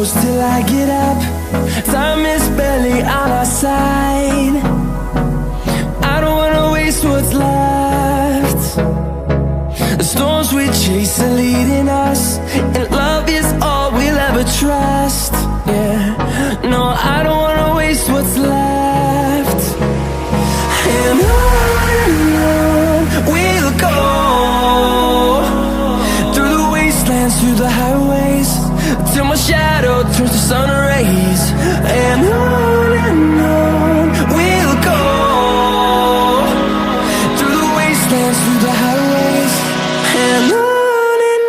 close till I get up. Time is barely on our side. I don't wanna waste what's left. The storms we chase are leading us, and love is all we'll ever trust. Yeah, no, I don't wanna waste what's left. And on we'll go, through the wastelands, through the highways, till my shadow turns to sun rays. And on we'll go, through the wastelands, through the highways, and on we'll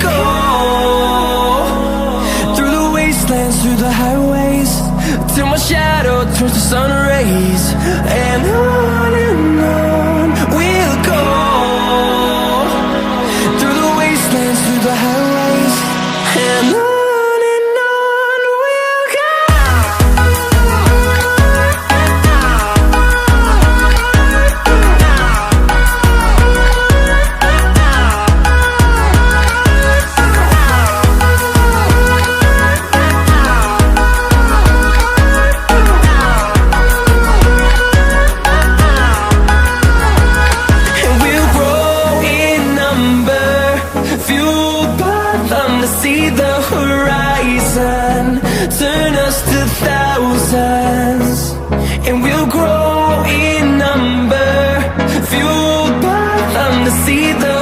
go. Through the highways, till my shadow turns to sun rays. And on we'll go, through the wastelands, through the highways, and on we'll go. See the horizon, turn us to thousands, and we'll grow in number, fueled by them to see the